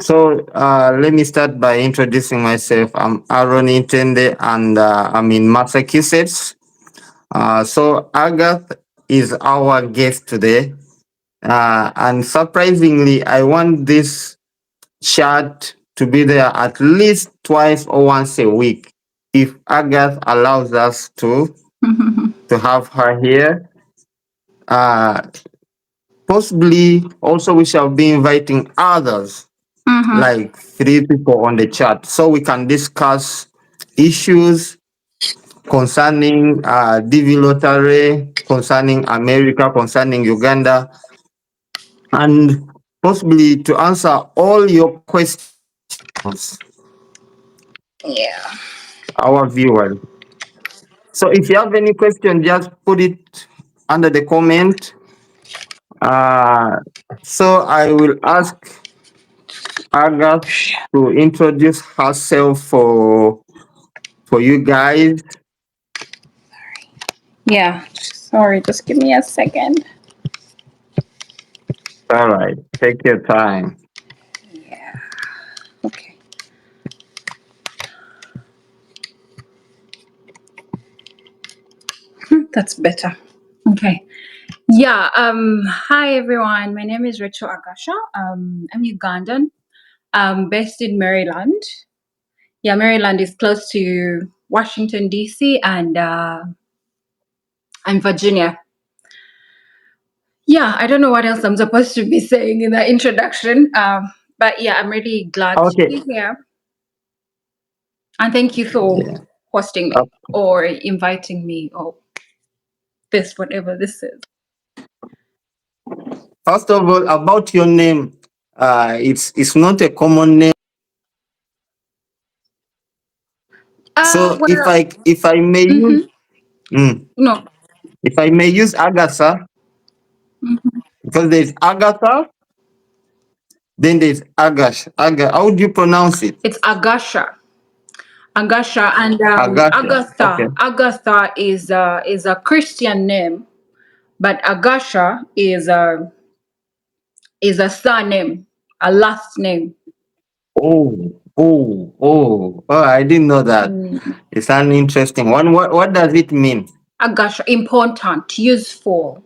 So let me start by introducing myself. I'm Aaron Intende, and I'm in Massachusetts. So Agatha is our guest today. And surprisingly, I want this chat to be there at least twice or once a week, if Agatha allows us to have her here. Uh, Possibly also we shall be inviting others, like 3 people on the chat, so we can discuss issues concerning Dvlottery, concerning America, concerning Uganda, and possibly to answer all your questions, Yeah. our viewers. So if you have any question, just put it under the comment. So I will ask Agatha to introduce herself for you guys. Yeah. Sorry, just give me a second. All right, take your time. Yeah. Okay. That's better. Okay. Yeah. Hi everyone. My name is Racheal Agasha. I'm Ugandan. Based in Maryland. Yeah, Maryland is close to Washington D.C. and I'm Virginia. Yeah, I don't know what else I'm supposed to be saying in the introduction. But yeah, I'm really glad to Okay. be here. And thank you for Yeah. hosting me or inviting me or this, whatever this is. First of all, about your name, it's not a common name. So Well, if I may use no. if I may use Agatha, because there's Agatha, then there's Agash. How do you pronounce it? It's Agasha. Agasha and Agasha. Okay. Agatha is a Christian name, but Agasha is a surname, a last name. Oh! I didn't know that. It's an interesting one. What does it mean? Agasha, important, useful.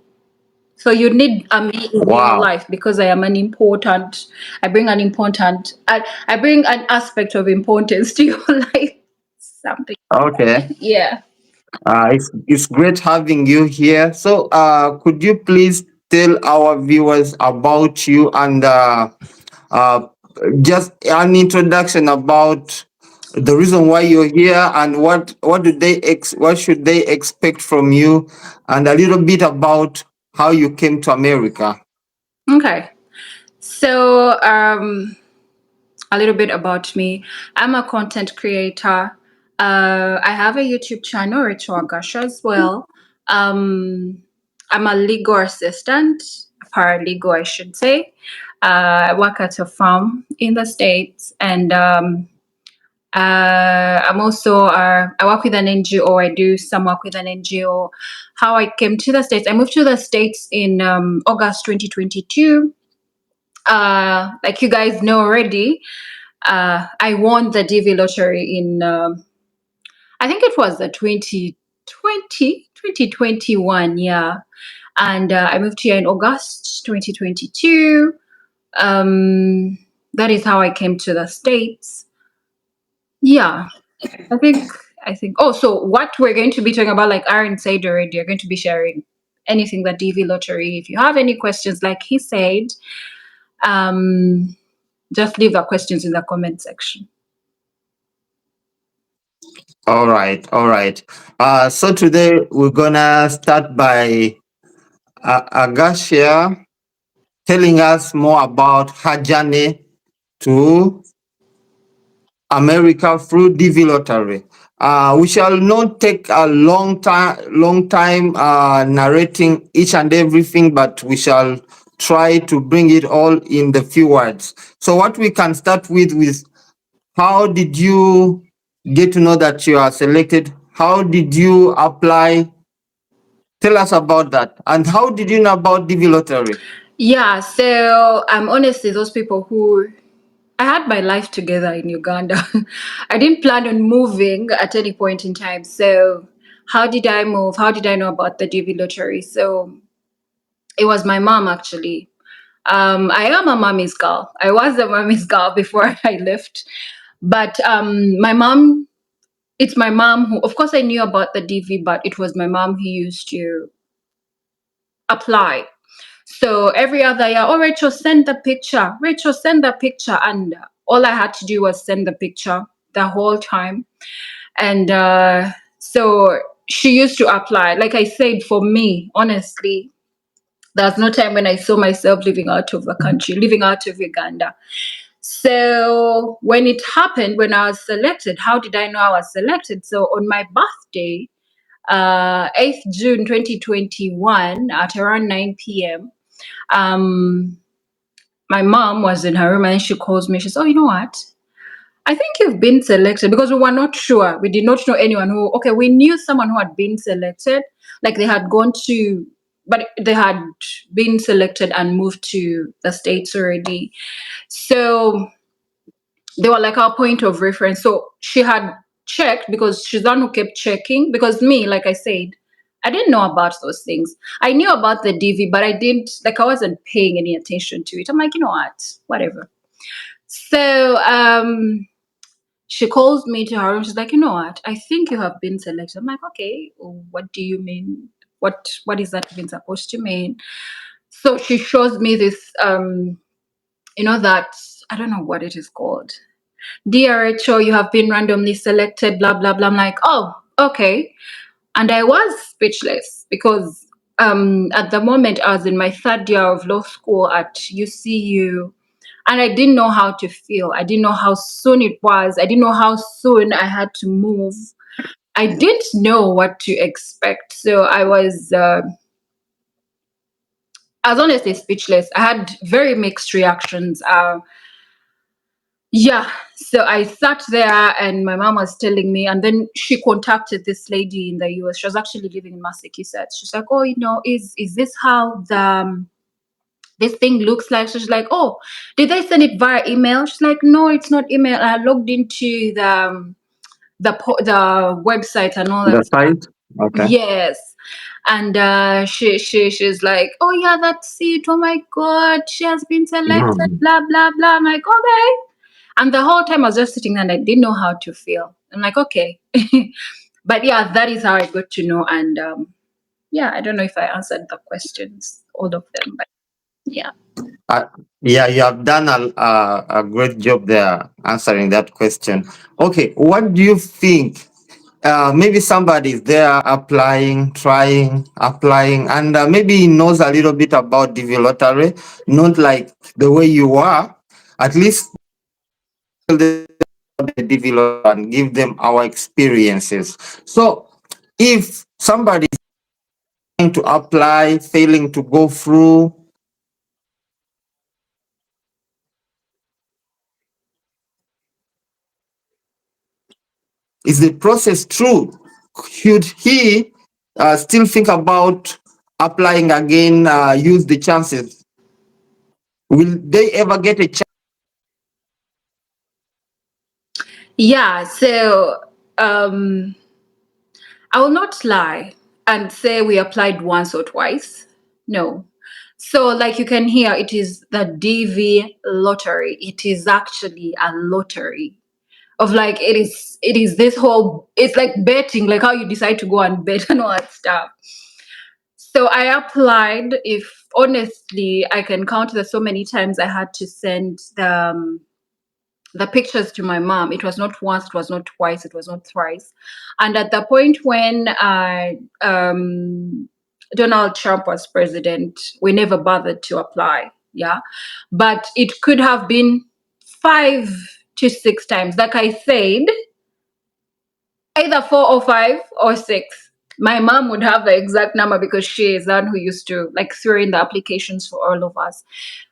So you need me in your Wow. life because I am an important. I bring an important. I bring an aspect of importance to your life. Something. Okay. Yeah. It's great having you here. So, could you please tell our viewers about you and uh, just an introduction about the reason why you're here and what should they expect from you, and a little bit about how you came to America. Okay. So a little bit about me. I'm a content creator. I have a YouTube channel, Racheal Agasha, as well. I'm a legal assistant, a paralegal, I should say. I work at a farm in the States, and I'm also I work with an NGO. I do some work with an NGO. How I came to the States? I moved to the States in August 2022. Like you guys know already, I won the Dvlottery in, I think it was the 2021, yeah. And I moved here in August 2022. That is how I came to the States. Yeah, I think. Oh, so what we're going to be talking about, like Aaron said already, you're going to be sharing anything that Dvlottery. If you have any questions, like he said, just leave the questions in the comment section. All right. So today we're gonna start by Agasha telling us more about her journey to America through Dvlottery. We shall not take a long time narrating each and everything, but we shall try to bring it all in the few words. So what we can start with how did you get to know that you are selected? How did you apply? Tell us about that. And how did you know about Dvlottery? Yeah, so honestly, those people who I had my life together in Uganda. I didn't plan on moving at any point in time. So, how did I move? How did I know about the DV lottery? So, it was my mom actually. I am a mommy's girl. I was a mommy's girl before I left. But my mom, it's my mom who, of course, I knew about the DV, but it was my mom who used to apply. So every other year, oh, Rachel, send the picture. Rachel, send the picture. And all I had to do was send the picture the whole time. And so she used to apply. Like I said, for me, honestly, there's no time when I saw myself living out of the country, living out of Uganda. So when it happened, when I was selected, how did I know I was selected? So on my birthday, 8th June 2021, at around 9 p.m., um, my mom was in her room and she calls me. She says, "Oh, you know what? I think you've been selected," because we were not sure. We did not know anyone who, okay, we knew someone who had been selected, like they had gone to, but they had been selected and moved to the States already. So they were like our point of reference. So she had checked because she's the one who kept checking. Because me, like I said, I didn't know about those things. I knew about the DV, but I didn't, like, I wasn't paying any attention to it. I'm like, you know what, whatever. So she calls me to her room. She's like, you know what? I think you have been selected. I'm like, okay, what do you mean? What is that even supposed to mean? So she shows me this, that I don't know what it is called. Dear Rachel, you have been randomly selected, blah blah blah. I'm like, oh, okay. And I was speechless because at the moment I was in my third year of law school at UCU. And I didn't know how to feel. I didn't know how soon it was. I didn't know how soon I had to move. I didn't know what to expect. So I was honestly speechless. I had very mixed reactions. Yeah. So I sat there and my mom was telling me, and then she contacted this lady in the US. She was actually living in Massachusetts. She's like, oh, is this how this thing looks like? So she's like, oh, did they send it via email? She's like, no, it's not email. I logged into the website and all The that stuff. site? Okay. Yes. And she's like, oh yeah, that's it. Oh my god, she has been selected, Mhm. blah blah blah. I'm like, okay. And the whole time I was just sitting there and I didn't know how to feel. I'm like, okay. But yeah, that is how I got to know. And yeah, I don't know if I answered the questions, all of them, but yeah. Uh, yeah, you have done a great job there answering that question. Okay, what do you think? Maybe somebody is there applying, trying, applying, and maybe he knows a little bit about Dvlottery, not like the way you are. At least tell them about the Dvlottery and give them our experiences. So, if somebody is trying to apply, failing to go through, is the process true? Should he still think about applying again, use the chances? Will they ever get a chance? Yeah, so um, I will not lie and say we applied once or twice. No. So, like you can hear, it is the DV lottery. It is actually a lottery of like it is this whole, it's like betting, like how you decide to go and bet and all that stuff. So I applied. If honestly, I can count the so many times I had to send the pictures to my mom. It was not once, it was not twice, it was not thrice. And at the point when Donald Trump was president, we never bothered to apply. Yeah. But it could have been 5 to 6 times. Like I said, either 4 or 5 or 6. My mom would have the exact number because she is the one who used to like throw in the applications for all of us.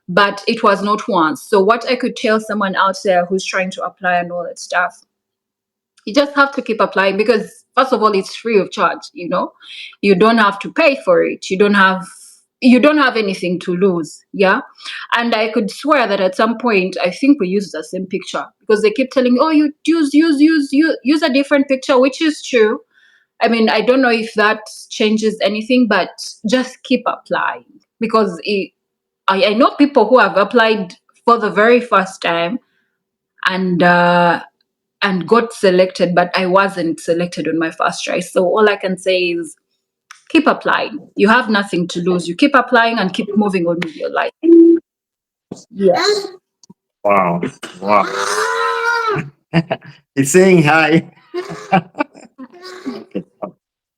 But it was not once. So what I could tell someone out there who's trying to apply and all that stuff, you just have to keep applying because first of all, it's free of charge. You don't have to pay for it. You don't have you don't have anything to lose. Yeah. And I could swear that at some point, I think we used the same picture because they keep telling, oh, you use a different picture, which is true. I mean, I don't know if that changes anything, but just keep applying because I know people who have applied for the very first time and got selected, but I wasn't selected on my first try. So all I can say is keep applying. You have nothing to lose. You keep applying and keep moving on with your life. Yeah. Wow. Wow. He's saying hi.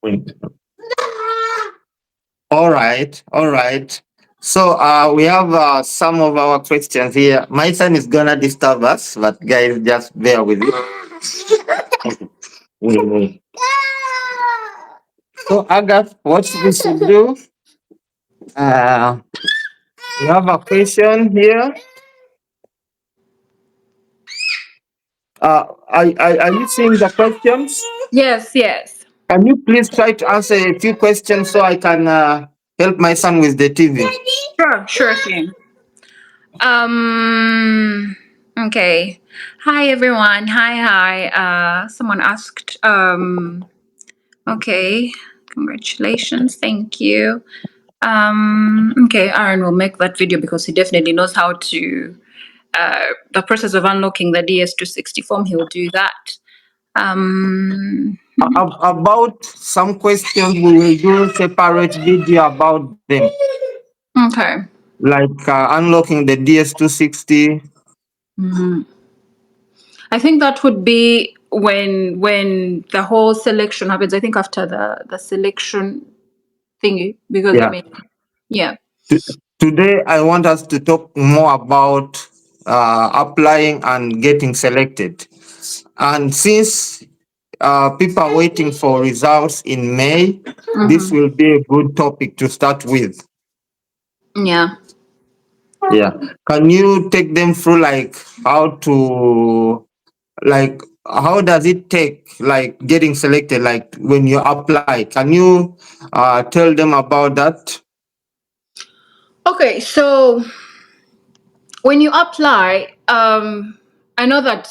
Wait. All right. All right. So we have some of our questions here. My son is gonna disturb us, but guys, just bear with it. Wait, wait. So Agatha, what we should do? Uh, we have a question here. Are you seeing the questions? Yes, yes. Can you please try to answer a few questions so I can help my son with the TV? Sure, sure thing. Okay. Hi everyone. Hi. Someone asked, okay. Congratulations. Thank you. Okay, Aaron will make that video because he definitely knows how to the process of unlocking the DS260 form. He will do that. About some questions, we will do separate video about them, Okay. like unlocking the DS260. I think that would be when the whole selection happens. I think after the selection thingy, because I Yeah. mean, yeah. Today, I want us to talk more about applying and getting selected. And since people are waiting for results in May, this will be a good topic to start with. Yeah. Yeah. Can you take them through like how to like how does it take like getting selected like when you apply? Can you tell them about that? Okay, so when you apply, I know that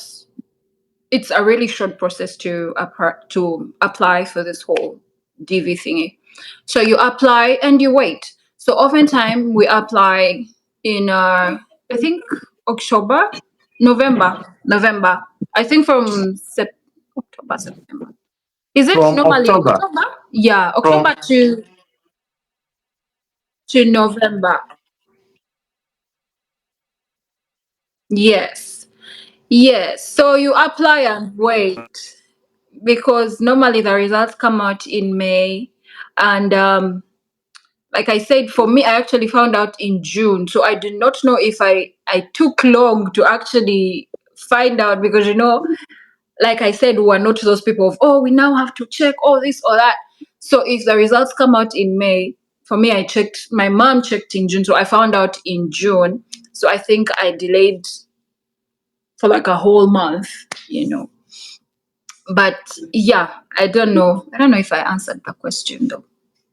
it's a really short process to apply for this whole DV thingy. So you apply and you wait. So oftentimes we apply in I think October, November. I think from October, September. Is it From normally October. October? Yeah, From October to November. Yes. Yes. So you apply and wait because normally the results come out in May. And like I said, for me, I actually found out in June. So I did not know if I took long to actually find out because, like I said, we are not those people of, oh, we now have to check all this or that. So if the results come out in May, for me, my mom checked in June. So I found out in June. So I think I delayed for like a whole month. But yeah, I don't know. I don't know if I answered the question though.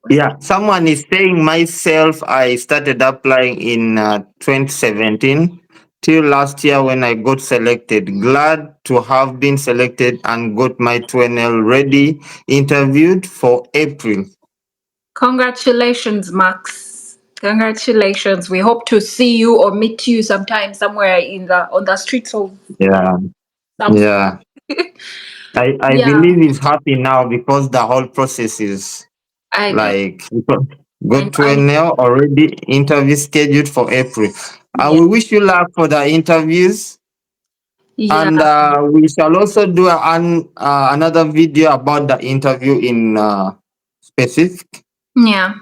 yeah, someone is saying myself. I started applying in 2017 till last year when I got selected. Glad to have been selected and got my 2NL ready. Interviewed for April. Congratulations, Max. Congratulations. We hope to see you or meet you sometime somewhere on the streets of Yeah, some. yeah. I Yeah, believe he's happy now because the whole process is I know. like I know. got to now already interview scheduled for April. Yeah. We wish you luck for the interviews, Yeah. and we shall also do another video about the interview in specific. Yeah.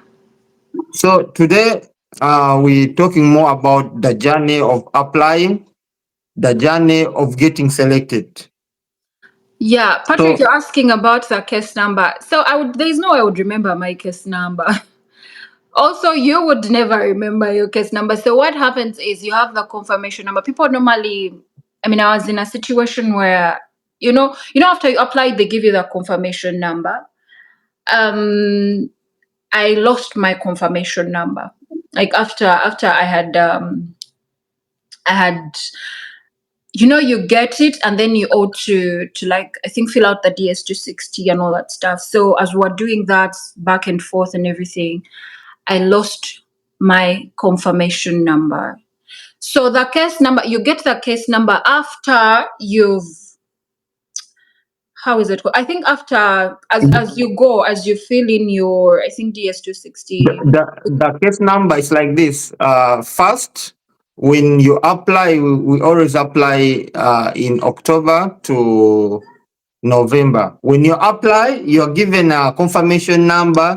So today we're talking more about the journey of applying, the journey of getting selected. Yeah. Patrick, So you're asking about the case number. So there's no way I would remember my case number. Also, you would never remember your case number. So what happens is you have the confirmation number. People normally, I mean, I was in a situation where, after you apply, they give you the confirmation number. I lost my confirmation number. Like after I had you get it, and then you ought to like, I think, fill out the DS260 and all that stuff. So as we're doing that back and forth and everything, I lost my confirmation number. So the case number, you get the case number after you've, how is it called? I think after, as you fill in your, I think, The, DS260. the, the case number is like this. First, when you apply, we always apply in October to November. When you apply, you're given a confirmation number,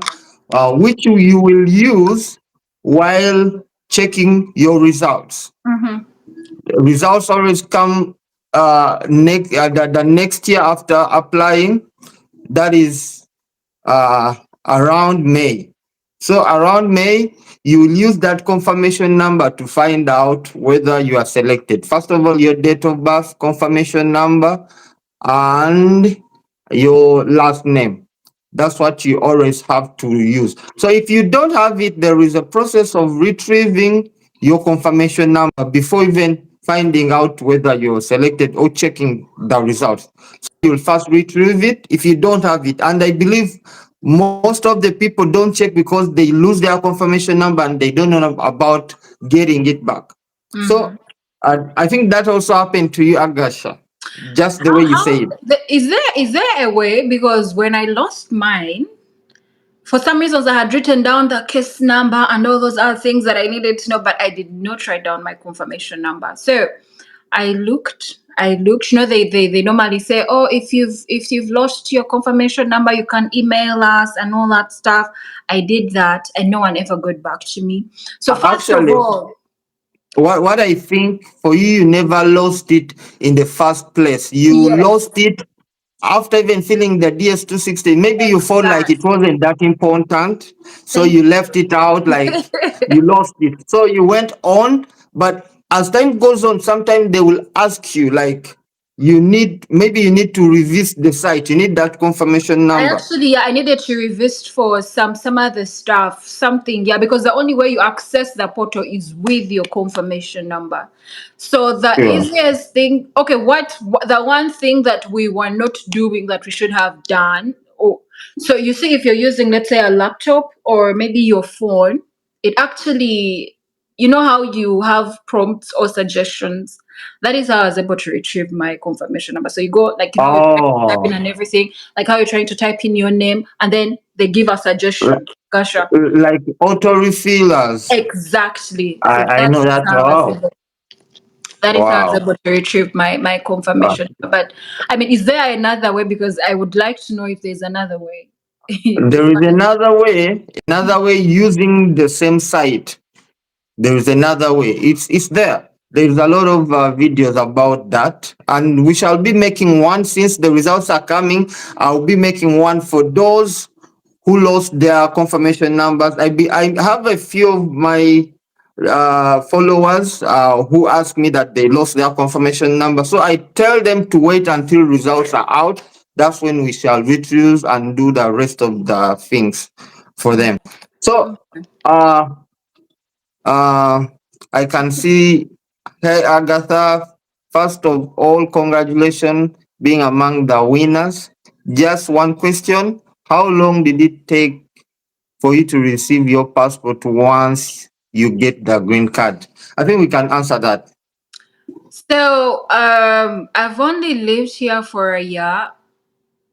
which you will use while checking your results. Mm-hmm. Results always come the next year after applying. That is around May. So around May, you will use that confirmation number to find out whether you are selected. First of all, your date of birth, confirmation number, and your last name. That's what you always have to use. So if you don't have it, there is a process of retrieving your confirmation number before even finding out whether you're selected or checking the results. So you'll first retrieve it if you don't have it. And I believe most of the people don't check because they lose their confirmation number and they don't know about getting it back. Mm-hmm. So I think that also happened to you, Agasha, just the way you How say it. is there a way? Because when I lost mine, for some reasons I had written down the case number and all those other things that I needed to know, but I did not write down my confirmation number. So I looked. They normally say, oh, if you've lost your confirmation number, you can email us and all that stuff. I did that, and no one ever got back to me. So first of Actually, all, what I think for you, you never lost it in the first place. You yes, lost it after even filling the DS260. Maybe you felt like it exactly. wasn't that important, so Thank you left it out, like you. you lost it. So you went on, but as time goes on, sometimes they will ask you, like, maybe you need to revisit the site. You need that confirmation I number. actually, yeah, I needed to revisit for some other stuff, something, yeah, because the only way you access the portal is with your confirmation number. So the Yeah. easiest thing, okay, the one thing that we were not doing that we should have done, oh, so you see, if you're using, let's say, a laptop or maybe your phone, it actually, you know how you have prompts or suggestions. That is how I was able to retrieve my confirmation number. So you go, like, you know, you're trying to type in Oh, and everything, like how you're trying to type in your name, and then they give a suggestion. li- Gotcha. like auto refillers. Exactly. So I that know is that. how I was Oh, able. That is how I was wow. able to retrieve my confirmation. But I mean, is there another way? Because I would like to know if there's another way. To There is find. another way using the same site. There is another way. It's there. There's a lot of videos about that, and we shall be making one since the results are coming. I'll be making one for those who lost their confirmation numbers. I have a few of my followers who ask me that they lost their confirmation number. So I tell them to wait until results are out. That's when we shall retrieve and do the rest of the things for them. So uh, uh, I can see, hey, Agatha, first of all, congratulations being among the winners. Just one question. How long did it take for you to receive your passport once you get the green card? I think we can answer that. So I've only lived here for a year.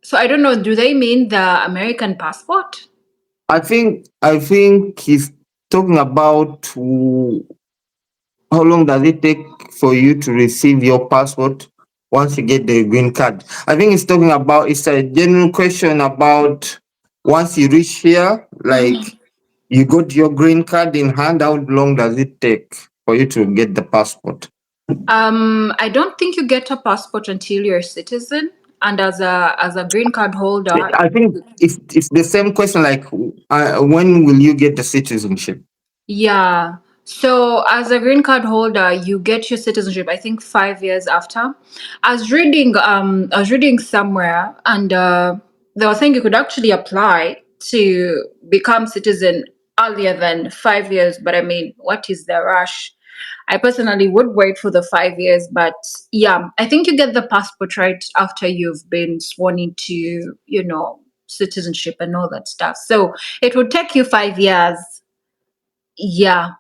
So I don't know. Do they mean the American passport? I think he's talking about how long does it take for you to receive your passport once you get the green card? I think it's a general question about once you reach here, like you got your green card in hand, how long does it take for you to get the passport? I don't think you get a passport until you're a citizen, and as a green card holder, I think it's the same question, like when will you get the citizenship? yeah. So as a green card holder, you get your citizenship, I think, 5 years after. I was reading somewhere, and they were saying you could actually apply to become citizen earlier than 5 years, but I mean, what is the rush? I personally would wait for the 5 years, but yeah, I think you get the passport right after you've been sworn into, citizenship and all that stuff. So it would take you 5 years. Yeah.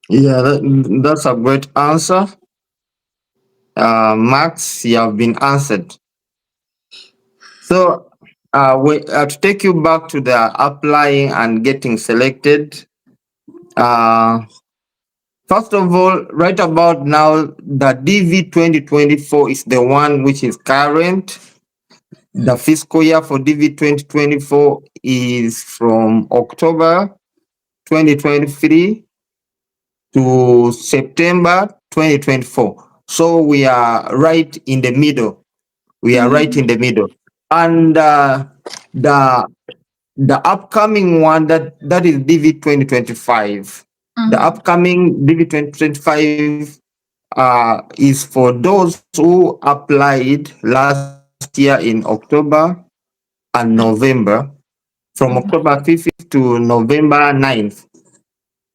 Yeah, that's a great answer. Max, you have been answered. So, to take you back to the applying and getting selected, uh, first of all, right about now, the DV 2024 is the one which is current. The fiscal year for DV 2024 is from October 2023 to September 2024. So we are right in the middle. We are right in Mm-hmm. the middle. And the the upcoming one that is DV 2025. The Mm-hmm. upcoming DV 2025 is for those who applied last year in October and November, from October 5th to November 9th.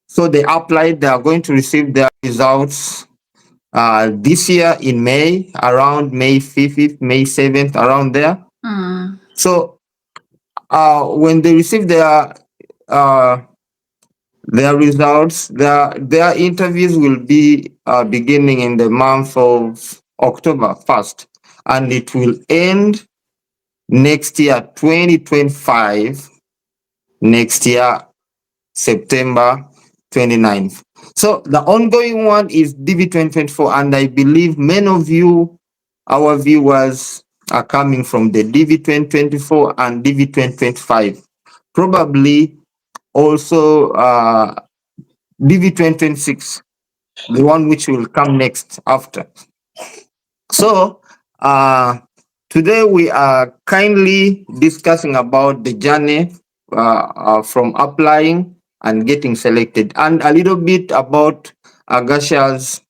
So they applied, they are going to receive their results this year in May, around May 5th, May 7th, around there. Mm-hmm. So when they receive uh, their results, their interviews will be beginning in the month of October 1st, and it will end next year, 2025, next year, September 29th. So the ongoing one is DV 2024, and I believe many of you, our viewers, are coming from the DV 2024 and DV 2025. Probably also DV 2026, the one which will come next after. So, today we are kindly discussing about the journey from applying and getting selected, and a little bit about Agasha's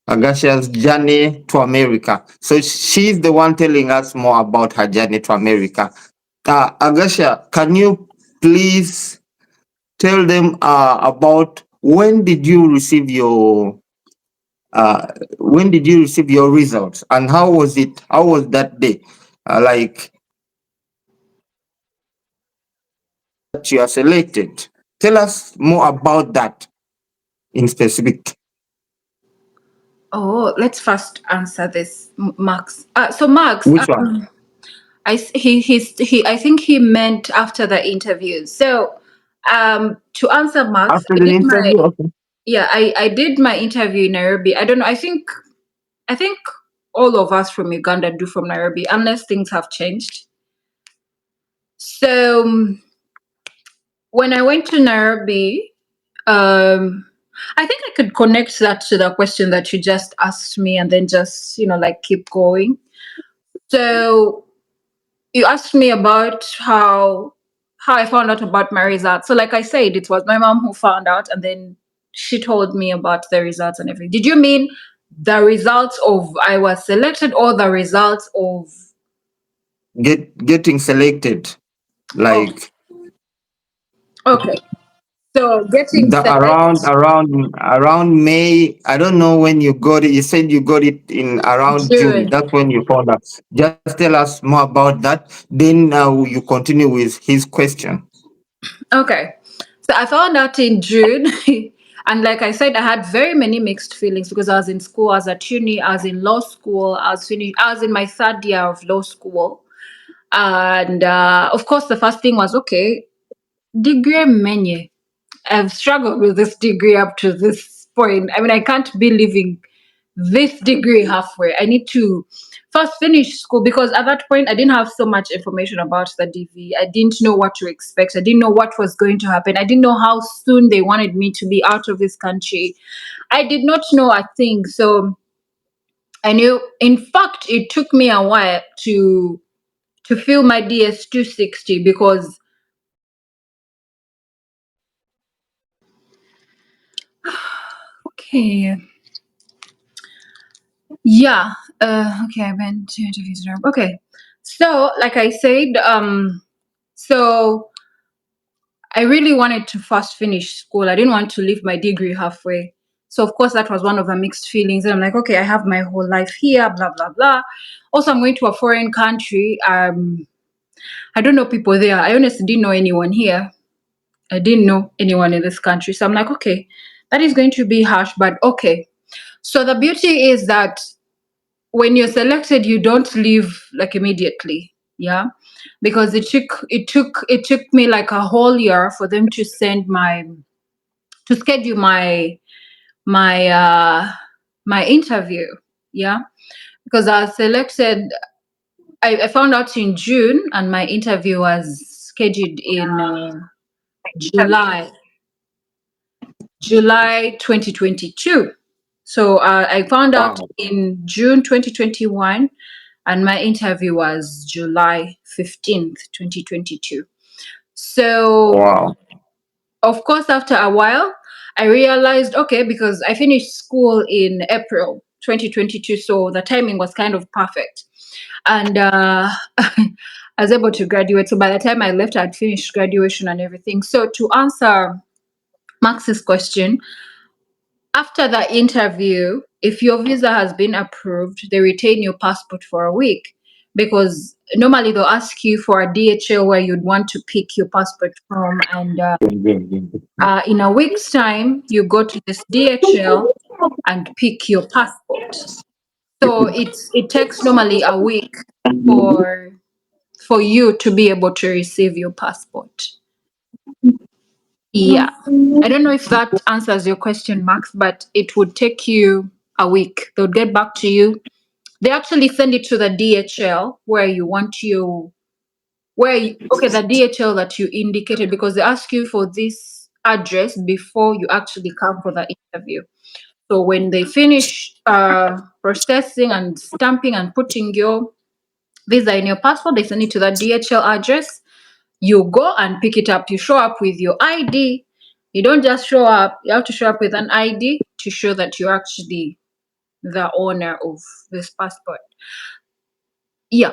Agasha's journey to America. So she's the one telling us more about her journey to America. Agasha, can you please tell them about uh, when did you receive your results, and how was it? How was that day? Like that you are selected. Tell us more about that in specific. Oh, let's first answer this, Max. So Max, Which one? I think he meant after the interview. So, to answer Max, After the interview? Okay. I did my interview in Nairobi. I don't know. I think all of us from Uganda do from Nairobi, unless things have changed. So when I went to Nairobi, um, I think I could connect that to the question that you just asked me, and then just like keep going. So you asked me about how I found out about my results. So like I said, it was my mom who found out, and then she told me about the results and everything. Did you mean the results of I was selected, or the results of? Getting selected, Oh, like okay. So getting the selected around May. I don't know when you got it. You said you got it in around June. June. That's when you found out. Just tell us more about that. Then you continue with his question. Okay. So I found out in June. And like I said, I had very many mixed feelings because I was in school, I was at uni, I was in law school, I was in my third year of law school. And of course, the first thing was okay, degree menye. I've struggled with this degree up to this point. I mean, I can't be leaving this degree halfway. I need to first finish school because at that point I didn't have so much information about the DV. I didn't know what to expect. I didn't know what was going to happen. I didn't know how soon they wanted me to be out of this country. I did not know a thing. So I knew, in fact, it took me a while to fill my DS 260 because okay. Yeah. Okay, I went to interviews. Okay. So, like I said, so I really wanted to first finish school. I didn't want to leave my degree halfway. So of course that was one of the mixed feelings. And I'm like, okay, I have my whole life here, blah blah blah. Also, I'm going to a foreign country. I don't know people there. I honestly didn't know anyone here. I didn't know anyone in this country. So I'm like, okay, that is going to be harsh, but okay. So the beauty is that when you're selected, you don't leave like immediately. Yeah. Because it took me like a whole year for them to schedule my my interview. Yeah. Because I was selected, I found out in June and my interview was scheduled in July. July 2022. So I found out Wow. in June 2021, and my interview was July 15th, 2022. So, Wow. of course, after a while, I realized okay, because I finished school in April 2022, so the timing was kind of perfect. And I was able to graduate. So by the time I left, I'd finished graduation and everything. So, to answer Max's question, after the interview, if your visa has been approved, they retain your passport for a week because normally they'll ask you for a DHL where you'd want to pick your passport from. And in a week's time, you go to this DHL and pick your passport. So it takes normally a week for for you to be able to receive your passport. Yeah. I don't know if that answers your question, Max, but it would take you a week. They'll get back to you. They actually send it to the DHL where you want you, okay, the DHL that you indicated, because they ask you for this address before you actually come for the interview. So when they finish processing and stamping and putting your visa in your passport, they send it to the DHL address. You go and pick it up. You show up with your ID. You don't just show up, you have to show up with an ID to show that you're actually the owner of this passport. Yeah.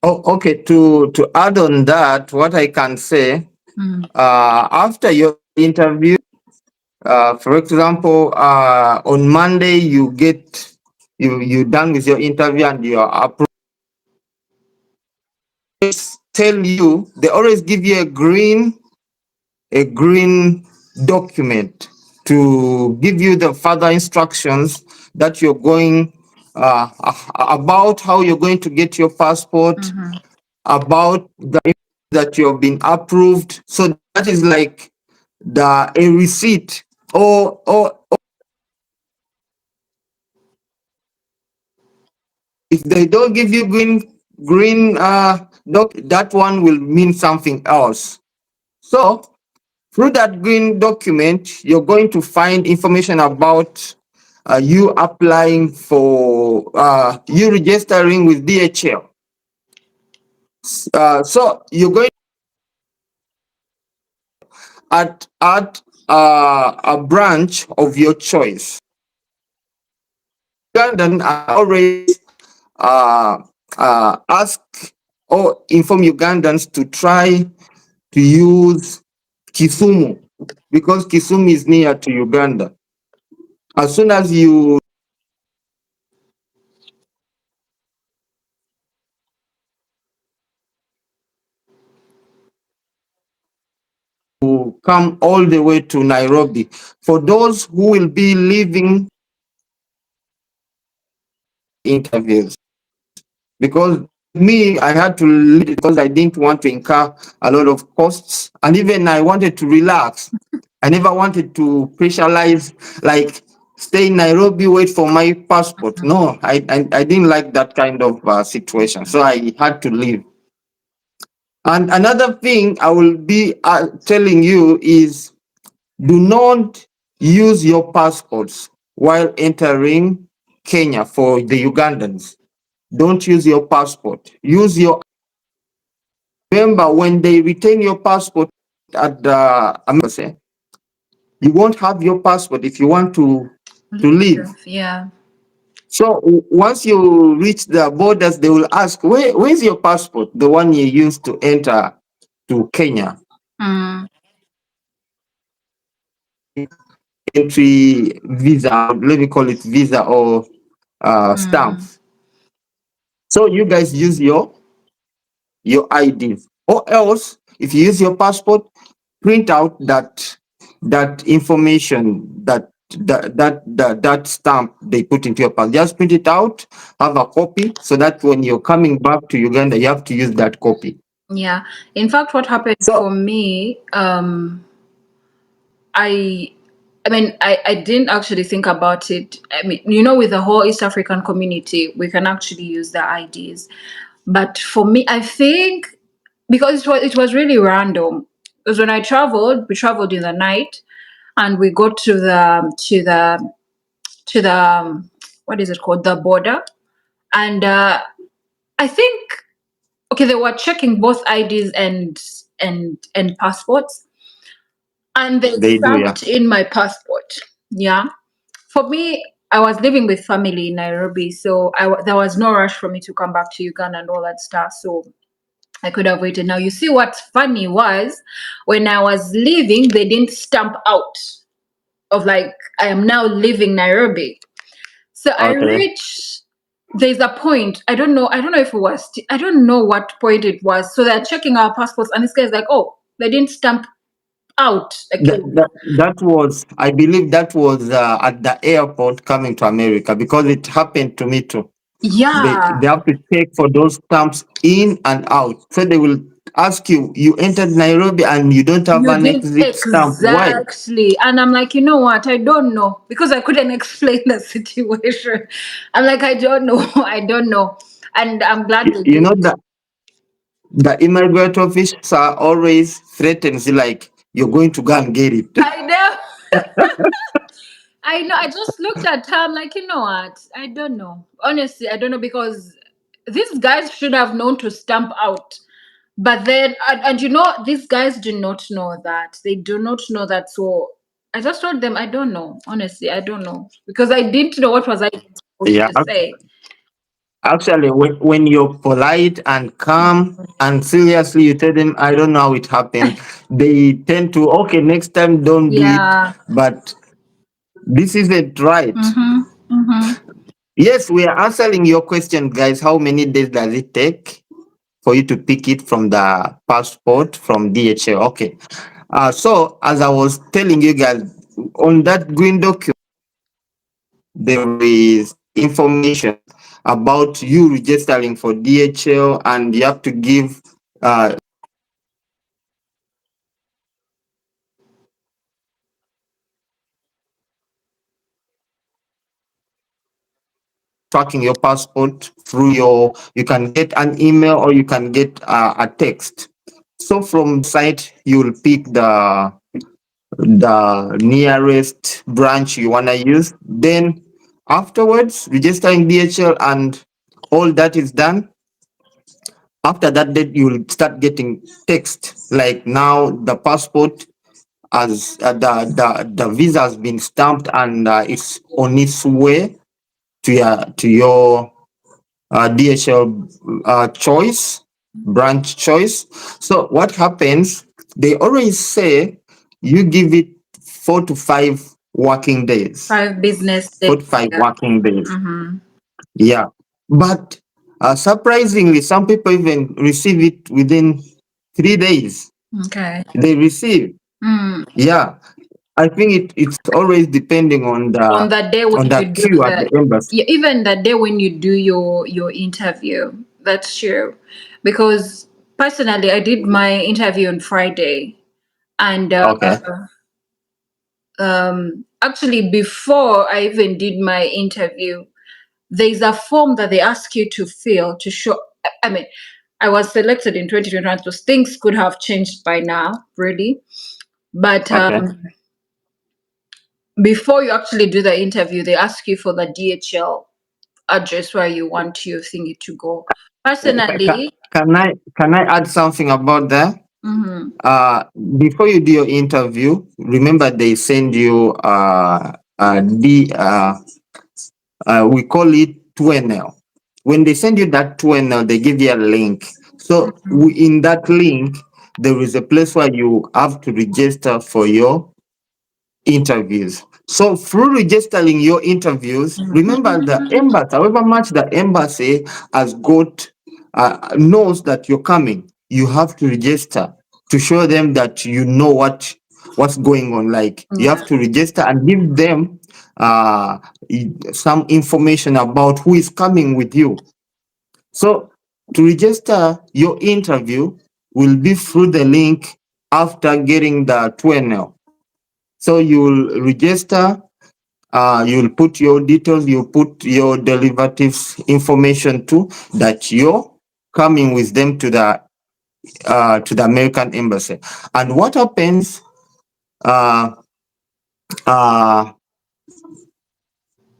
Oh, okay. To add on that, what I can say, Mm. after your interview, for example, on Monday you done with your interview and you are approved. Tell you they always give you a green document to give you the further instructions that you're going about how you're going to get your passport, Mhm. about the that you have been approved. So that is like the a receipt or if they don't give you green that one will mean something else. So through that green document, you're going to find information about you applying for you registering with DHL. So you're going at a branch of your choice. Ugandan always uh, ask or inform Ugandans to try to use Kisumu because Kisumu is near to Uganda. As soon as you come all the way to Nairobi, for those who will be leaving interviews, because me, I had to leave because I didn't want to incur a lot of costs, and even I wanted to relax. I never wanted to pressurize, like stay in Nairobi, wait for my passport. No, I didn't like that kind of situation, so I had to leave. And another thing I will be telling you is do not use your passports while entering Kenya for the Ugandans. Don't use your passport. Use your. Remember, when they retain your passport at the embassy, you won't have your passport if you want to leave. Yeah. So once you reach the borders, they will ask, where's your passport? The one you used to enter to Kenya. Mm, Entry visa, let me call it visa or mm. stamps. So you guys use your IDs, or else if you use your passport, print out that information, that stamp they put into your passport. Just print it out, have a copy, so that when you're coming back to Uganda, you have to use that copy. Yeah. In fact, what happened for So me, I I didn't actually think about it. I mean, with the whole East African community, we can actually use the IDs. But for me, I think because it was really random. Because when we traveled in the night, and we got to the what is it called, the border, and I think, okay, they were checking both IDs and passports, and they they do, yeah. stamped in my passport. Yeah. For me, I was living with family in Nairobi, so there was no rush for me to come back to Uganda and all that stuff. So I could have waited. Now, you see, what's funny was when I was leaving, they didn't stamp out of like I am now leaving Nairobi. So I Okay. reached. There's a point. I don't know if it was. I don't know what point it was. So they're checking our passports, and this guy's like, "Oh, they didn't stamp out." Like, That was, I believe, that was at the airport coming to America, because it happened to me too. They yeah, have to check for those stamps in and out. So they will ask you, you entered Nairobi and you don't have you an did exit stamp. Why? exactly. And I'm like, you know what? I don't know because I couldn't explain the situation. I'm like, I don't know. I don't know. And I'm glad they You did. know that the immigrant officer always threatens you, like you're going to go and get it. I know. I know. I just looked at her. I'm like, you know what? I don't know. Honestly, I don't know because these guys should have known to stamp out. But then, and these guys do not know that. They do not know that. So I just told them, I don't know. Honestly, I don't know because I didn't know what was I supposed Yeah, to say. actually, when you're polite and calm and seriously, you tell them, I don't know how it happened. They tend to, okay, next time don't do it. Yeah. But this isn't right. Mm-hmm. Mm-hmm. Yes, we are answering your question, guys. How many days does it take for you to pick it from the passport from DHL? Okay. So, as I was telling you guys, on that green document, there is information about you registering for DHL, and you have to give tracking your passport through you can get an email or you can get a text. So from site, you will pick the nearest branch you want to use. Then afterwards, registering DHL and all that is done. After that date, you will start getting text like, now the passport, as the visa has been stamped, and it's on its way to your DHL choice, branch choice. So what happens? They always say you give it 4 to 5 working days. 5 business days. 4 to 5 Yeah. working days. Mm-hmm. Yeah, but surprisingly, some people even receive it within 3 days. Okay. They receive. Mm. Yeah, I think it's always depending on On the the day when on you the do queue at the embassy. yeah, even the day when you do your interview. That's true. Because personally, I did my interview on Friday, and Okay. actually, before I even did my interview, there's a form that they ask you to fill to show. I mean, I was selected in 2021, so things could have changed by now, really. But Okay. before you actually do the interview, they ask you for the DHL address where you want your thingy to go. Personally, Can I add something about that? mhm, Uh, Before you do your interview, remember they send you we call it 2NL. When they send you that 2NL, they give you a link. So mhm, in that link, there is a place where you have to register for your interviews. So through registering your interviews, remember the embassy, however much the embassy has got, knows that you're coming, you have to register to show them that you know what's going on. Like you Yeah. have to register and give them uh, some information about who is coming with you. So to register your interview will be through the link after getting the 2NL. So you'll register, you'll put your details, you put your derivatives information too, that you're coming with them to the American embassy. And what happens? Uh, uh,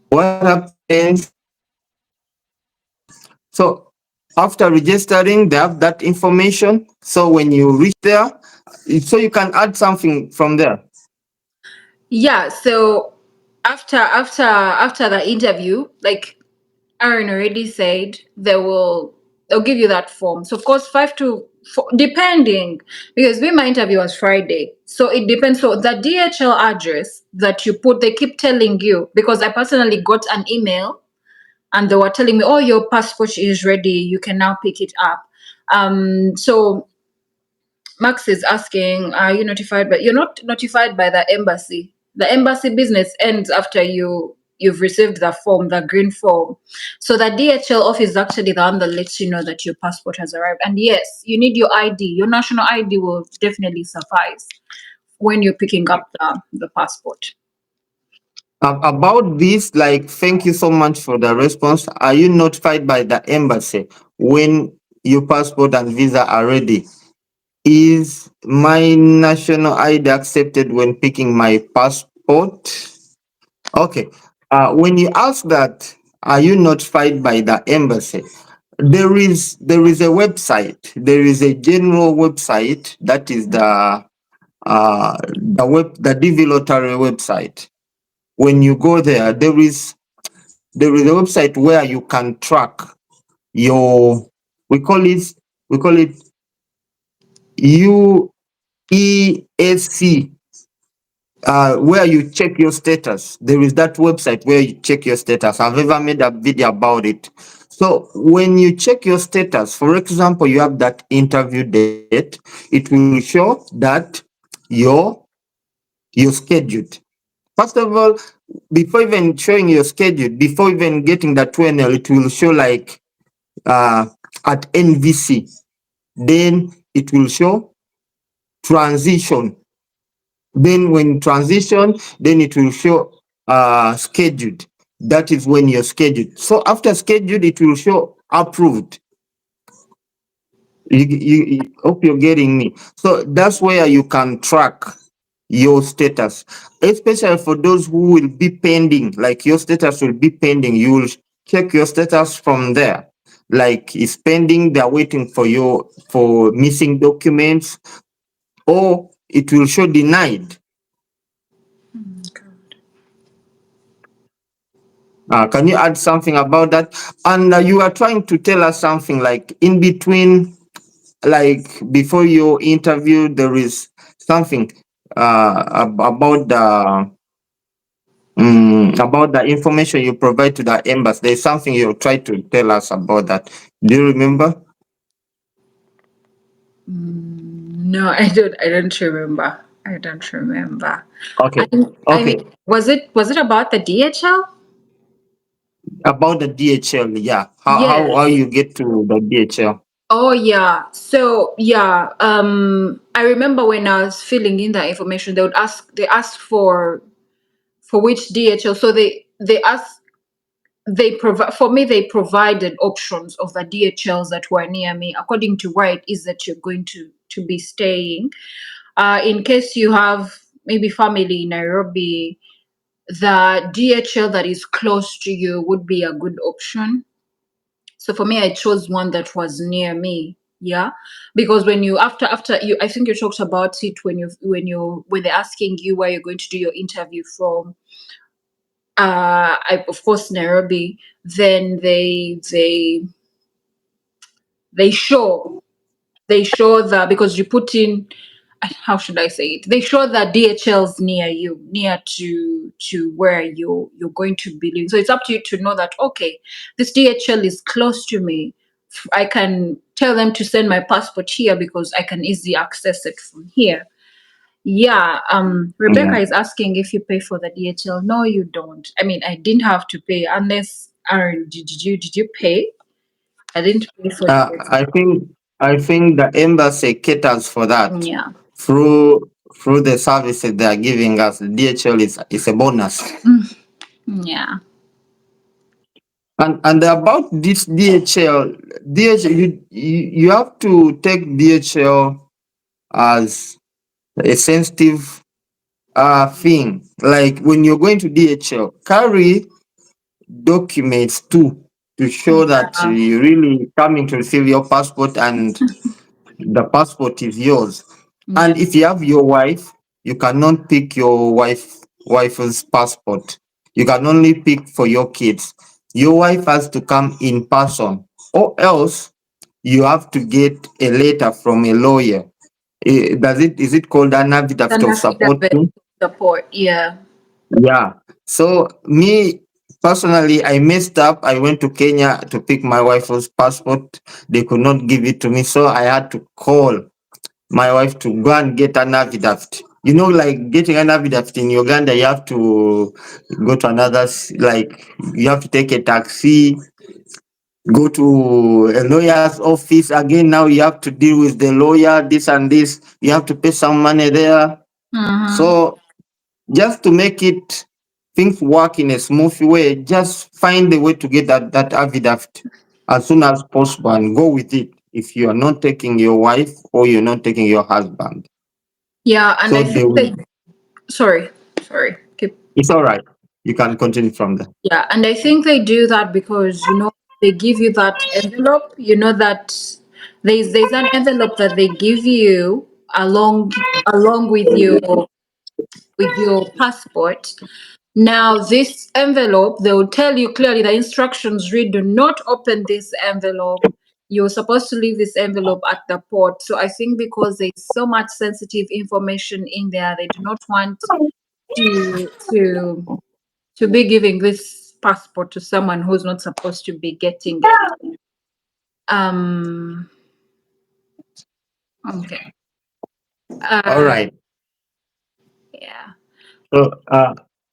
what happens? So after registering, they have that information. So when you reach there, so you can add something from there. Yeah, so after the interview, like Aaron already said, they'll give you that form. So of course 5 to 4, depending, because my interview was Friday, so it depends. So the DHL address that you put, they keep telling you, because I personally got an email and they were telling me, oh, your passport is ready, you can now pick it up. So Max is asking, are you notified? But you're not notified by the embassy. The embassy business ends after you've received the form, the green form. So the DHL office is actually the one that lets you know that your passport has arrived. And yes, you need your ID. Your national ID will definitely suffice when you're picking up the passport. About this, like, thank you so much for the response. Are you notified by the embassy when your passport and visa are ready? Is my national ID accepted when picking my passport? Okay. When you ask that, are you notified by the embassy? There is a website. There is a general website that is the Dvlottery website. When you go there, there is a website where you can track your, we call it we call it UESC, where you check your status. There is that website where you check your status. I've ever made a video about it. So when you check your status, for example, you have that interview date, it will show that you're you're scheduled. First of all, before even showing your schedule, before even getting that 2NL, it will show like uh, at NVC. Then it will show transition. Then when transition, then it will show scheduled. That is when you're scheduled. So after scheduled, it will show approved. You hope you're getting me. So that's where you can track your status, especially for those who will be pending. Like your status will be pending. You will check your status from there. Like it's pending, they're waiting for you for missing documents, or it will show denied. Can you add something about that? And you are trying to tell us something like in between, like before your interview, there is something about the information you provide to the embassy. There's something you try to tell us about that. Do you remember? No, I don't remember. I don't remember. Okay. I Okay. mean, was it about the DHL? About the DHL, yeah. How Yes. you get to the DHL? Oh yeah. So yeah, I remember when I was filling in the information, they ask for which DHL. So they provide for me. They provided options of the DHLs that were near me, according to where it is that you're going to be staying. In case you have maybe family in Nairobi, the DHL that is close to you would be a good option. So for me, I chose one that was near me. Yeah, because when you after you, I think you talked about it when they're asking you where you're going to do your interview from. Of course Nairobi. Then they show. they show that because you put in, how should I say it? They show that DHL's near you, near to where you're going to be living. So it's up to you to know that okay, this DHL is close to me. I can tell them to send my passport here because I can easily access it from here. Yeah, Yeah. Rebecca is asking if you pay for the DHL. No, you don't. I mean, I didn't have to pay unless Aaron, did you pay? I didn't pay for Uh, DHL. I think I think the embassy caters for that Yeah. through the services they are giving us. DHL is a bonus. Yeah. And about this DHL, you have to take DHL as a sensitive thing. Like when you're going to DHL, carry documents too to show that Yeah. you really coming to receive your passport and the passport is yours. Yeah. And if you have your wife, you cannot pick your wife's passport. You can only pick for your kids. Your wife has to come in person, or else you have to get a letter from a lawyer. Does it is it called an affidavit Then of I see the support best too? support. Yeah. Yeah. So me personally, I messed up. I went to Kenya to pick my wife's passport. They could not give it to me, so I had to call my wife to go and get an affidavit. You know, like getting an affidavit in Uganda, you have to go to like you have to take a taxi, go to a lawyer's office again. Now you have to deal with the lawyer, this and this. You have to pay some money there. Mm-hmm. So just to make it things work in a smooth way, just find a way to get that affidavit as soon as possible and go with it if you are not taking your wife or you're not taking your husband. Yeah, and So I they think will, they. Sorry. Keep. it's all right. You can continue from there. Yeah, and I think they do that because they give you that envelope. You know that there's an envelope that they give you along with your passport. Now, this envelope, they will tell you clearly the instructions read do not open this envelope. You're supposed to leave this envelope at the port. So I think because there's so much sensitive information in there, they do not want to to to be giving this passport to someone who's not supposed to be getting it. Um okay. All Uh right. yeah. So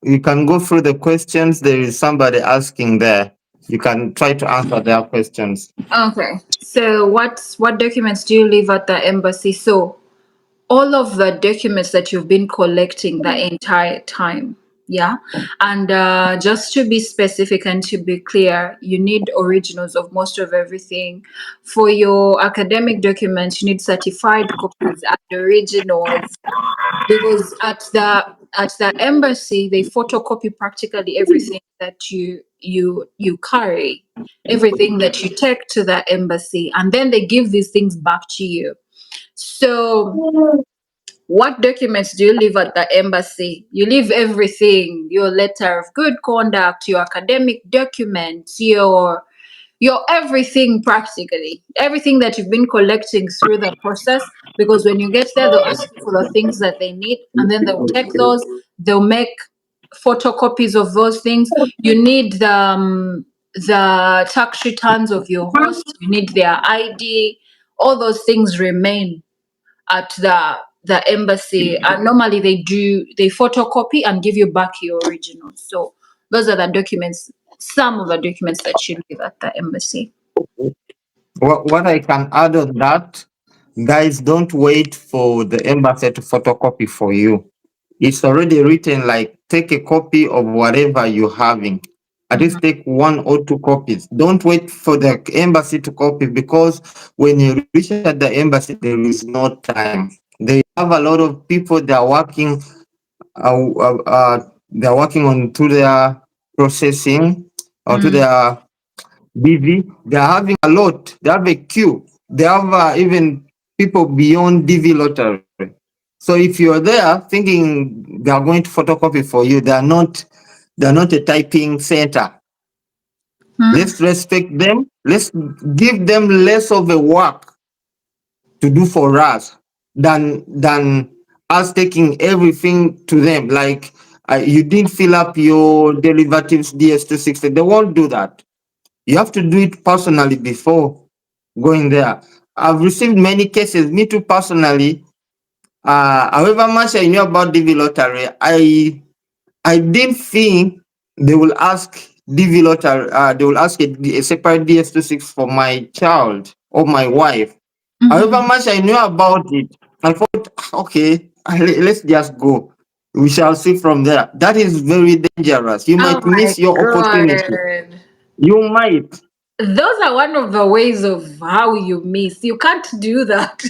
you can go through the questions. There is somebody asking there. You can try to answer their questions. Okay. So what documents do you leave at the embassy? So all of the documents that you've been collecting the entire time. Yeah. And just to be specific and to be clear, you need originals of most of everything. For your academic documents, you need certified copies and originals because at the embassy they photocopy practically everything that you carry, everything that you take to the embassy, and then they give these things back to you. So what documents do you leave at the embassy? You leave everything: your letter of good conduct, your academic documents, your everything, practically everything that you've been collecting through the process. Because when you get there, they'll ask you for the things that they need, and then they'll take those, they'll make photocopies of those things. You need the tax returns of your host, you need their ID. All those things remain at the embassy, and normally they photocopy and give you back your original. So those are the documents, some of the documents that you leave at the embassy. What I can add on that, guys, don't wait for the embassy to photocopy for you. It's already written, like take a copy of whatever you're having. At Mhm. least take one or two copies. Don't wait for the embassy to copy, because when you reach at the embassy, there is no time. They have a lot of people they are working. They are working on to their processing or to Mm. their DV. They are having a lot. They have a queue. They have even people beyond Dvlottery. So if you're there thinking they are going to photocopy for you, they are not a typing center. Mm. Let's respect them. Let's give them less of a work to do for us than us taking everything to them. Like you didn't fill up your derivatives DS260. They won't do that. You have to do it personally before going there. I've received many cases, me too personally. However much I knew about Dvlottery, I didn't think they will ask Dvlottery, they will ask a separate DS26 for my child or my wife. However Mhm. much I knew about it, I thought, okay, let's just go. We shall see from there. That is very dangerous. You Oh might my miss your opportunity. God. You might. Those are one of the ways of how you miss. You can't do that.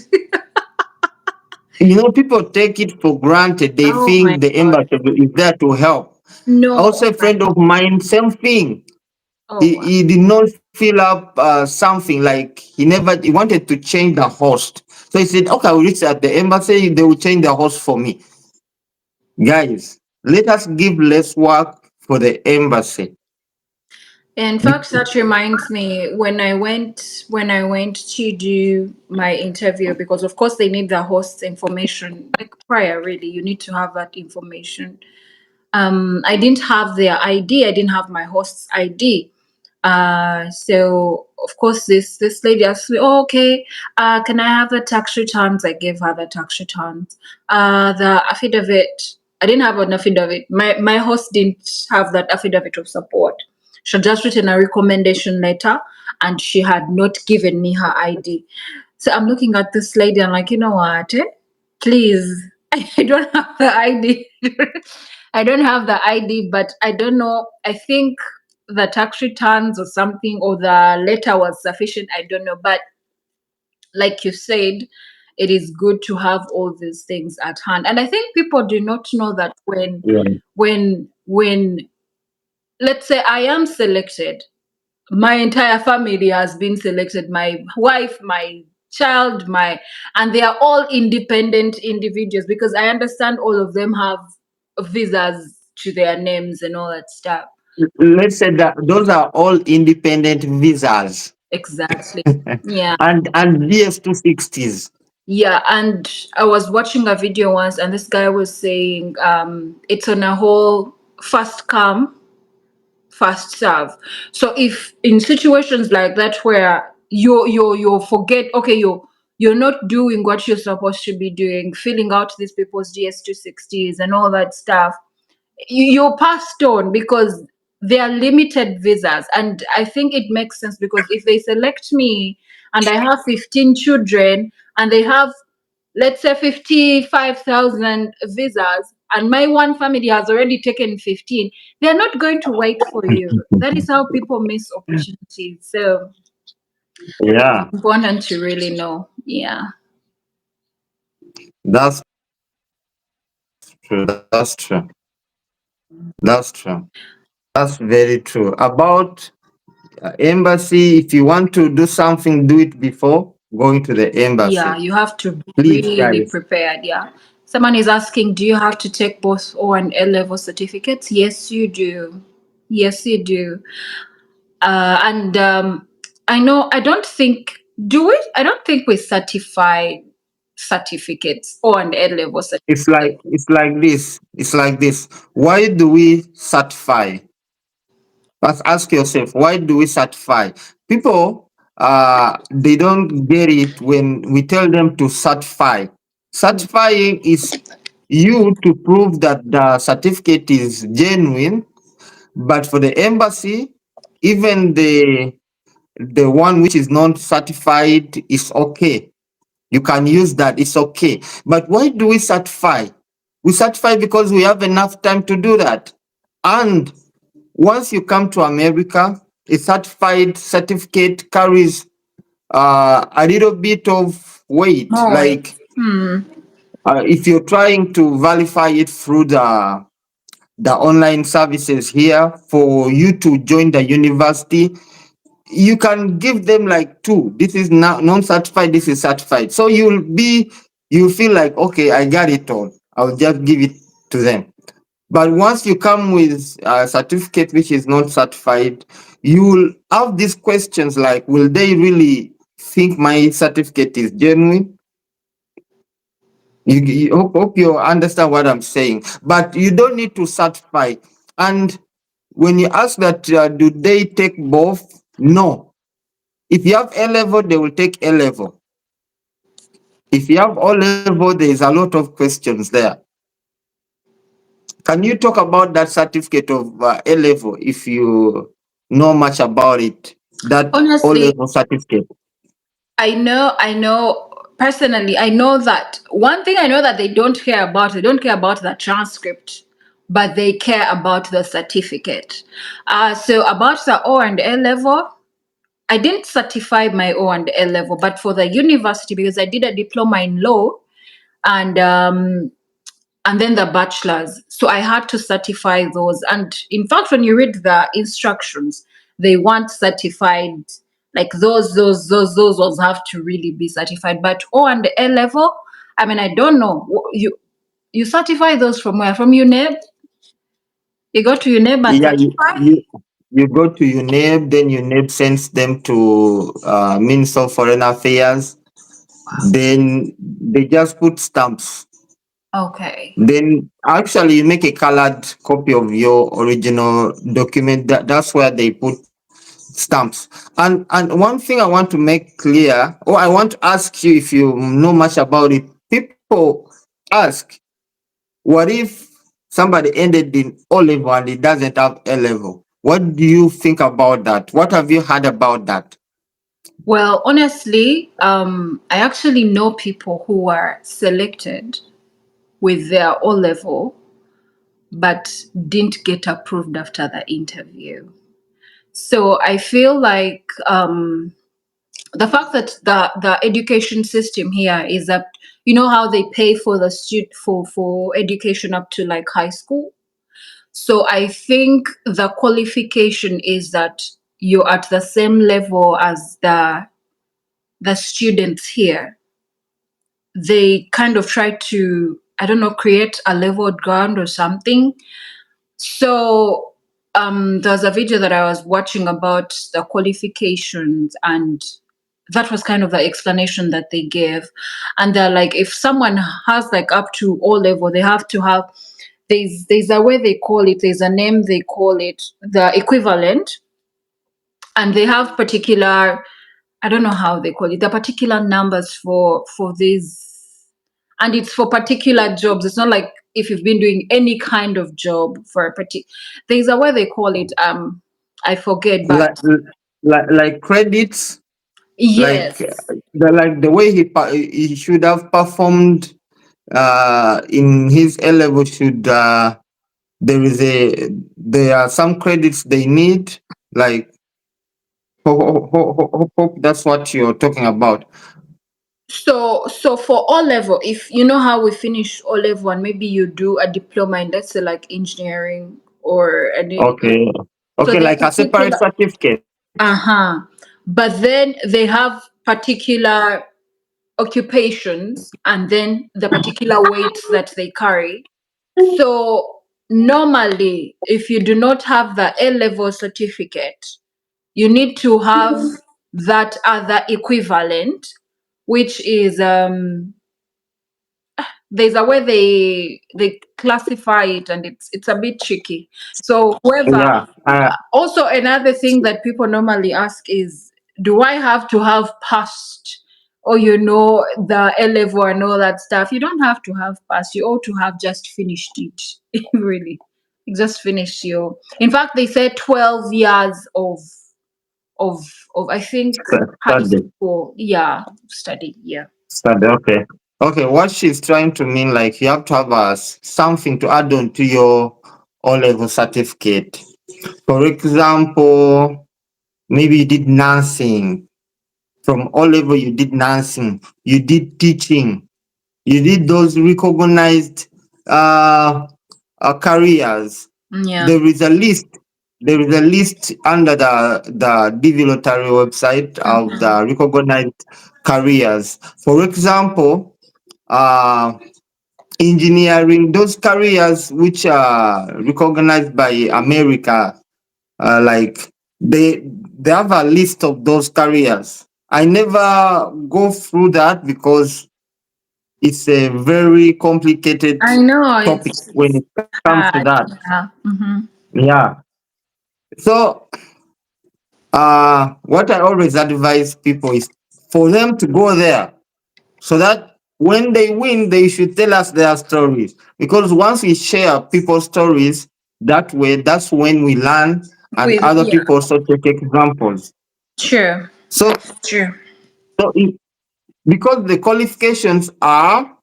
People take it for granted. They Oh my think the God. embassy is there to help. No. Also, a friend of mine, same thing. Oh He, wow. he did not fill up something like he wanted to change the host. So he said, okay, I will reach at the embassy. They will change the host for me. Guys, let us give less work for the embassy. In fact, that reminds me when I went to do my interview, because of course they need the host's information like prior. Really, you need to have that information. I didn't have their ID. I didn't have my host's ID. So of course this lady asked me, oh, okay, can I have the tax returns? I gave her the tax returns. The affidavit. I didn't have an affidavit. My host didn't have that affidavit of support. She had just written a recommendation letter, and she had not given me her ID. So I'm looking at this lady and like, you know what? Please, I don't have the ID. I don't have the ID, but I don't know. I think the tax returns or something, or the letter was sufficient. I don't know. But like you said, it is good to have all these things at hand. And I think people do not know that Yeah. when let's say I am selected, my entire family has been selected, my wife, my child, my and they are all independent individuals, because I understand all of them have visas to their names and all that stuff. Let's say that those are all independent visas Exactly. Yeah. and DS260s. Yeah, and I was watching a video once, and this guy was saying it's on a whole fast come fast serve. So if in situations like that where you forget, okay, you're not doing what you're supposed to be doing, filling out these people's DS260s and all that stuff, you're passed on because they are limited visas. And I think it makes sense, because if they select me and I have 15 children and they have, let's say, 55,000 visas, and my one family has already taken 15, they're not going to wait for you. That is how people miss opportunities. So Yeah, important to really know. Yeah. that's true. That's true. That's true. That's very true. About embassy, if you want to do something, do it before going to the Yeah, embassy. you have to be Please, really guys. prepared. Yeah. Someone is asking, do you have to take both O and A level certificates? Yes, you do. Yes, you do. And I know, I don't think we certify certificates, O and A level certificates. It's like this. Why do we certify? But ask yourself, why do we certify? People, they don't get it when we tell them to certify. Certifying is you to prove that the certificate is genuine, but for the embassy, even the one which is not certified is okay. You can use that, it's okay. But why do we certify? We certify because we have enough time to do that. And once you come to America, a certified certificate carries a little bit of weight. No, Like if you're trying to verify it through the online services here for you to join the university, you can give them like two. This is non-certified, this is certified. So you feel like, okay, I got it all. I'll just give it to them. But once you come with a certificate which is not certified, you'll have these questions like, will they really think my certificate is genuine? Hope you understand what I'm saying. But you don't need to certify. And when you ask that, do they take both? No. If you have A level, they will take A level. If you have O level, there is a lot of questions there. Can you talk about that certificate of A level if you know much about it? That O Honestly, level certificate. I know personally, I know that one thing I know that they don't care about the transcript, but they care about the certificate. So about the O and A level, I didn't certify my O and A level, but for the university, because I did a diploma in law, and and then the bachelor's. So I had to certify those. And in fact, when you read the instructions, they want certified, like those ones have to really be certified. But O and A level, I mean, I don't know. You certify those from where? From UNEB? You go to UNEB and Yeah, certify? you go to UNEB, then UNEB sends them to Minister of Foreign Affairs. Then they just put stamps. Okay. Then actually you make a colored copy of your original document. That's where they put stamps. And one thing I want to make clear, or I want to ask you if you know much about it. People ask, what if somebody ended in O level and it doesn't have A level? What do you think about that? What have you heard about that? Well, honestly, I actually know people who were selected with their O level but didn't get approved after the interview. So I feel like the fact that the education system here is that, you know how they pay for the for education up to like high school. So I think the qualification is that you're at the same level as the students here. They kind of try to, I don't know, create a leveled ground or something. So there's a video that I was watching about the qualifications, and that was kind of the explanation that they gave. And they're like, if someone has like up to O level, they have to have, there's a way they call it, there's a name they call it, the equivalent, and they have particular, I don't know how they call it, the particular numbers for these, and it's for particular jobs. It's not like if you've been doing any kind of job for a particular. There's a way they call it. I forget, but Like like credits, like yes. the way he should have performed in his A level should there are some credits they need, like hope that's what you're talking about. So for O level, if you know how we finish O level, and maybe you do a diploma in, let's say, like engineering or any, Okay. so Okay, there are like a separate particular, certificate. uh-huh, but then they have particular occupations and then the particular weights that they carry. So normally, if you do not have the A level certificate, you need to have that other equivalent, which is there's a way they classify it, and it's a bit tricky. So whoever, Yeah. also another thing that people normally ask is, do I have to have passed, or the A level and all that stuff? You don't have to have passed. You ought to have just finished it. Really, just finish your. In fact, they said 12 years of I think high Study. school. Yeah, study. Yeah. Study. Okay. Okay. What she's trying to mean, like you have to have something to add on to your O level certificate. For example, maybe you did nursing. From O level, you did nursing. You did teaching. You did those recognized uh, careers. Yeah. There is a list. There is a list under the Dvlottery website of Mhm. the recognized careers. For example, uh, engineering, those careers which are recognized by America, like they they have a list of those careers. I never go through that because it's a very complicated I know topic when it's it comes to that. hard. Yeah. Mm-hmm. Yeah. So what I always advise people is for them to go there so that when they win, they should tell us their stories. Because once we share people's stories that way, that's when we learn and With other yeah. people also take examples. True. So, True. so because the qualifications are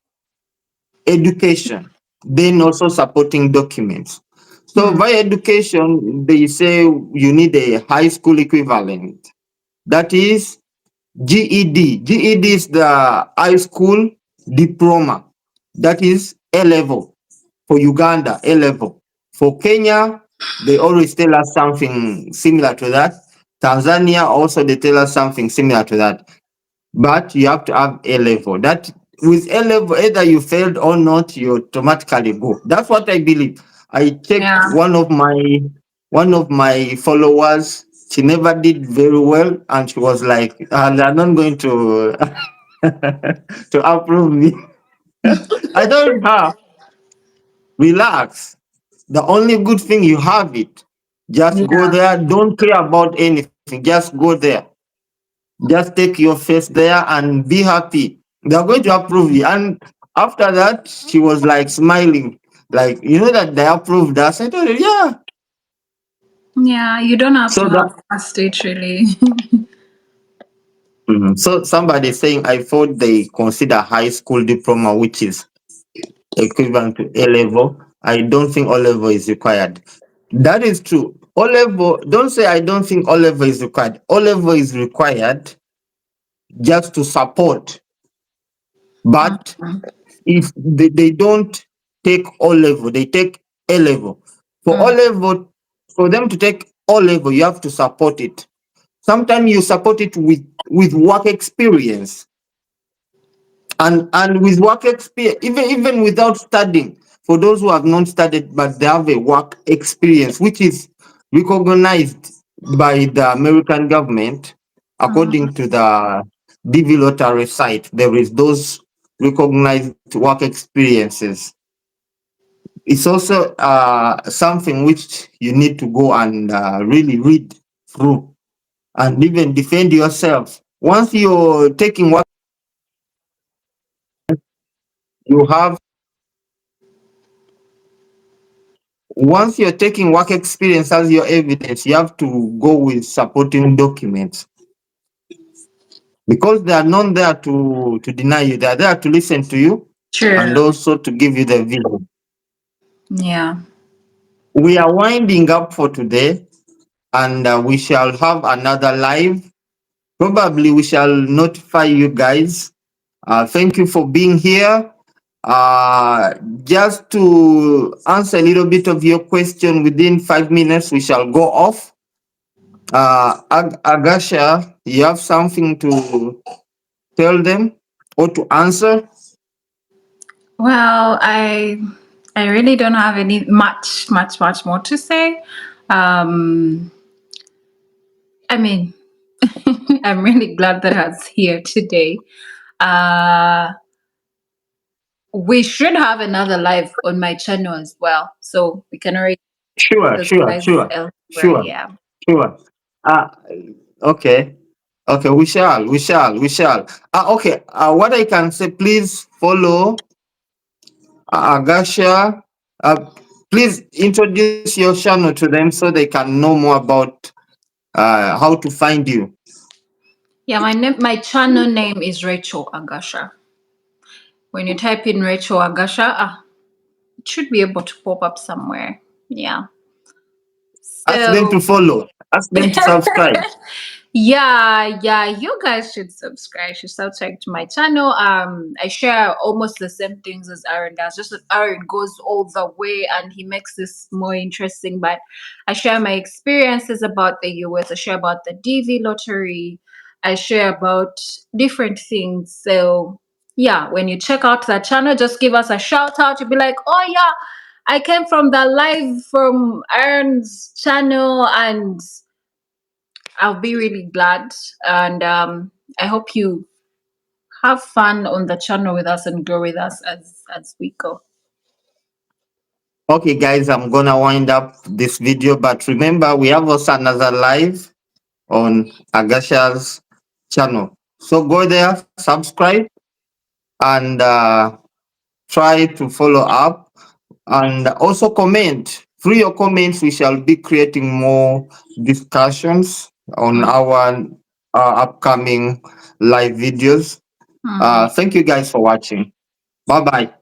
education, then also supporting documents. So, Mm. by education, they say you need a high school equivalent. That is GED. GED is the high school diploma. That is A level for Uganda, A level. For Kenya, they always tell us something similar to that. Tanzania also they tell us something similar to that. But you have to have A level. That with A level, either you failed or not, you automatically go. That's what I believe. I checked Yeah. one of my followers. She never did very well, and she was like, "They're not going to to approve me." I told her, "Relax. The only good thing you have it. Just go Yeah. there. Don't care about anything. Just go there. Just take your face there and be happy. They're going to approve you." And after that, she was like smiling, like, that they approved us. I told her, yeah. Yeah. You don't have to So have that, a stage really. so somebody saying, I thought they consider high school diploma, which is equivalent to A level. I don't think O level is required. That is true. O level, don't say I don't think O level is required. O level is required just to support, but Mm. if they don't take O level, they take A level. For O Mm. level, for them to take O level, you have to support it. Sometimes you support it with work experience, and with work experience, even without studying. For those who have not studied but they have a work experience, which is recognized by the American government, according to the Dvlottery site, there is those recognized work experiences. It's also something which you need to go and really read through and even defend yourself. Once you're taking what you have, once you're taking work experience as your evidence, you have to go with supporting documents because they are not there to deny you. They are there to listen to you True. and also to give you the vision. Yeah. We are winding up for today, and we shall have another live. Probably we shall notify you guys. Thank you for being here. Just to answer a little bit of your question, within 5 minutes we shall go off. Agasha, you have something to tell them or to answer? Well, I really don't have any much more to say. Um, I mean, I'm really glad that I was here today. Uh, we should have another live on my channel as well, so we can already Sure, those sure, guys sure, elsewhere. sure, Yeah, sure. Uh, okay, okay, we shall. Okay, what I can say, please follow Agasha. Uh, please introduce your channel to them so they can know more about how to find you. yeah. My channel name is Racheal Agasha. When you type in Racheal Agasha, it should be able to pop up somewhere. Yeah. Ask them So to follow. Ask them to subscribe. yeah, yeah, you guys should subscribe. Should subscribe to my channel. I share almost the same things as Aaron does. Just that Aaron goes all the way and he makes this more interesting. But I share my experiences about the US. I share about the DV lottery. I share about different things. So yeah, when you check out that channel, just give us a shout out. You'll be like, oh yeah, I came from the live from Aaron's channel and I'll be really glad. And I hope you have fun on the channel with us and grow with us as we go. Okay, guys, I'm gonna wind up this video, but remember we have also another live on Agasha's channel. So go there, subscribe, and try to follow up, and also comment. Through your comments, we shall be creating more discussions on Mm, our upcoming live videos. mm. Thank you guys for watching. Bye bye.